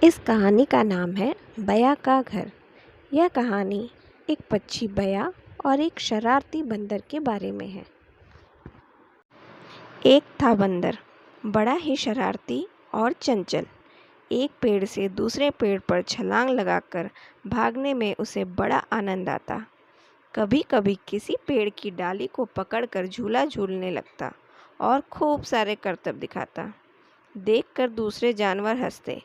इस कहानी का नाम है बया का घर। यह कहानी एक पक्षी बया और एक शरारती बंदर के बारे में है। एक था बंदर, बड़ा ही शरारती और चंचल। एक पेड़ से दूसरे पेड़ पर छलांग लगाकर भागने में उसे बड़ा आनंद आता। कभी कभी किसी पेड़ की डाली को पकड़कर झूला झूलने लगता और खूब सारे करतब दिखाता। देखकर दूसरे जानवर हंसते।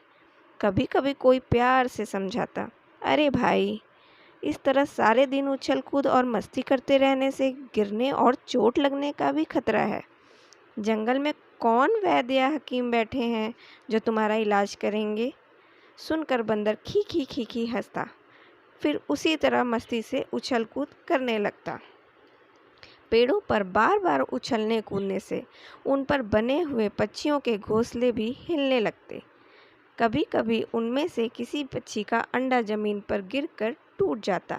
कभी कभी कोई प्यार से समझाता, अरे भाई, इस तरह सारे दिन उछल कूद और मस्ती करते रहने से गिरने और चोट लगने का भी खतरा है। जंगल में कौन वैद्य या हकीम बैठे हैं जो तुम्हारा इलाज करेंगे? सुनकर बंदर खी खी खी खी हंसता, फिर उसी तरह मस्ती से उछल कूद करने लगता। पेड़ों पर बार बार उछलने कूदने से उन पर बने हुए पक्षियों के घोंसले भी हिलने लगते। कभी कभी उनमें से किसी पक्षी का अंडा जमीन पर गिरकर टूट जाता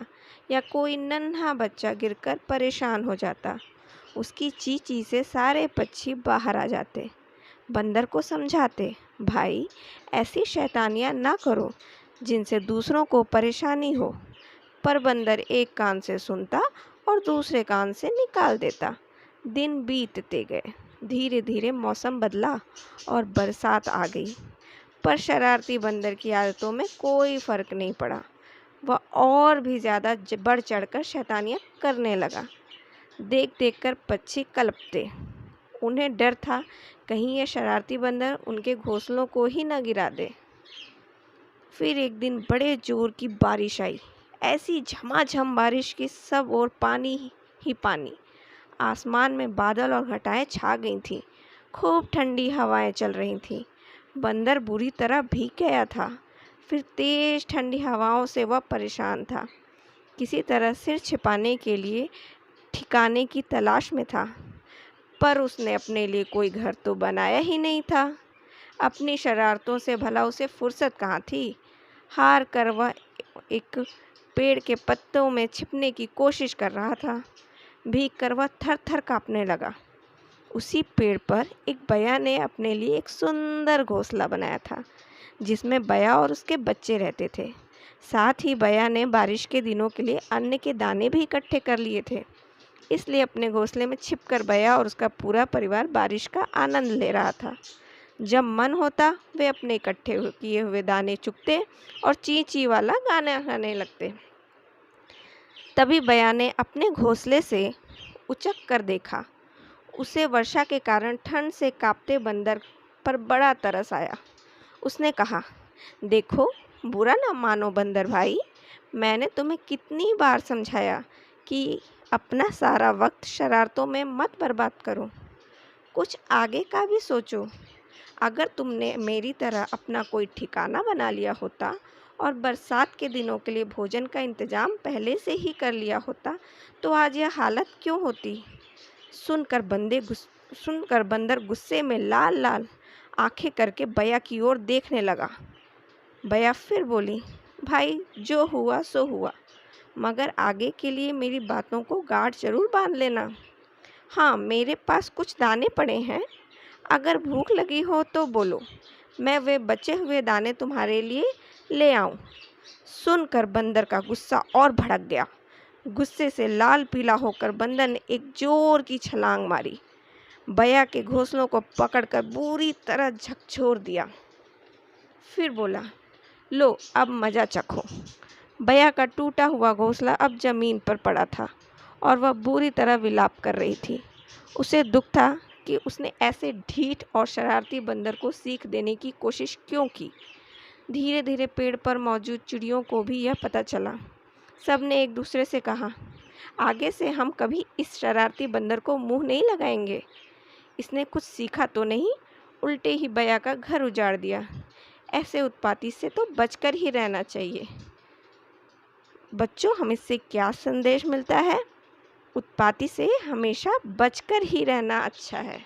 या कोई नन्हा बच्चा गिरकर परेशान हो जाता। उसकी चींची से सारे पक्षी बाहर आ जाते। बंदर को समझाते, भाई, ऐसी शैतानियां ना करो जिनसे दूसरों को परेशानी हो। पर बंदर एक कान से सुनता और दूसरे कान से निकाल देता। दिन बीतते गए। धीरे धीरे मौसम बदला और बरसात आ गई। पर शरारती बंदर की आदतों में कोई फर्क नहीं पड़ा। वह और भी ज़्यादा बढ़ चढ़कर शैतानियाँ करने लगा। देख देखकर पक्षी कलपते। उन्हें डर था कहीं यह शरारती बंदर उनके घोंसलों को ही न गिरा दे। फिर एक दिन बड़े जोर की बारिश आई। ऐसी झमाझम बारिश की सब ओर पानी ही पानी। आसमान में बादल और घटाएं छा गई थीं। खूब ठंडी हवाएं चल रही थीं। बंदर बुरी तरह भीग गया था। फिर तेज ठंडी हवाओं से वह परेशान था। किसी तरह सिर छिपाने के लिए ठिकाने की तलाश में था। पर उसने अपने लिए कोई घर तो बनाया ही नहीं था। अपनी शरारतों से भला उसे फुर्सत कहाँ थी। हार कर वह एक पेड़ के पत्तों में छिपने की कोशिश कर रहा था। भीग कर वह थर थर काँपने लगा। उसी पेड़ पर एक बया ने अपने लिए एक सुंदर घोंसला बनाया था, जिसमें बया और उसके बच्चे रहते थे। साथ ही बया ने बारिश के दिनों के लिए अन्न के दाने भी इकट्ठे कर लिए थे। इसलिए अपने घोंसले में छिपकर बया और उसका पूरा परिवार बारिश का आनंद ले रहा था। जब मन होता वे अपने इकट्ठे किए हुए दाने चुगते और ची ची वाला गाना गाने लगते। तभी बया ने अपने घोंसले से उचक कर देखा। उसे वर्षा के कारण ठंड से कांपते बंदर पर बड़ा तरस आया। उसने कहा, देखो, बुरा ना मानो बंदर भाई, मैंने तुम्हें कितनी बार समझाया कि अपना सारा वक्त शरारतों में मत बर्बाद करो। कुछ आगे का भी सोचो। अगर तुमने मेरी तरह अपना कोई ठिकाना बना लिया होता और बरसात के दिनों के लिए भोजन का इंतजाम पहले से ही कर लिया होता तो आज यह हालत क्यों होती। सुनकर बंदर गुस्से में लाल लाल आंखें करके बया की ओर देखने लगा। बया फिर बोली, भाई, जो हुआ सो हुआ, मगर आगे के लिए मेरी बातों को गांठ जरूर बांध लेना। हाँ, मेरे पास कुछ दाने पड़े हैं। अगर भूख लगी हो तो बोलो, मैं वे बचे हुए दाने तुम्हारे लिए ले आऊं। सुनकर बंदर का गुस्सा और भड़क गया। गुस्से से लाल पीला होकर बंदर ने एक जोर की छलांग मारी। बया के घोंसलों को पकड़कर बुरी तरह झकझोर दिया। फिर बोला, लो, अब मज़ा चखो। बया का टूटा हुआ घोंसला अब जमीन पर पड़ा था और वह बुरी तरह विलाप कर रही थी। उसे दुख था कि उसने ऐसे ढीठ और शरारती बंदर को सीख देने की कोशिश क्यों की। धीरे धीरे पेड़ पर मौजूद चिड़ियों को भी यह पता चला। सब ने एक दूसरे से कहा, आगे से हम कभी इस शरारती बंदर को मुंह नहीं लगाएंगे। इसने कुछ सीखा तो नहीं, उल्टे ही बया का घर उजाड़ दिया। ऐसे उत्पाती से तो बचकर ही रहना चाहिए। बच्चों, हमें इससे क्या संदेश मिलता है? उत्पाती से हमेशा बचकर ही रहना अच्छा है।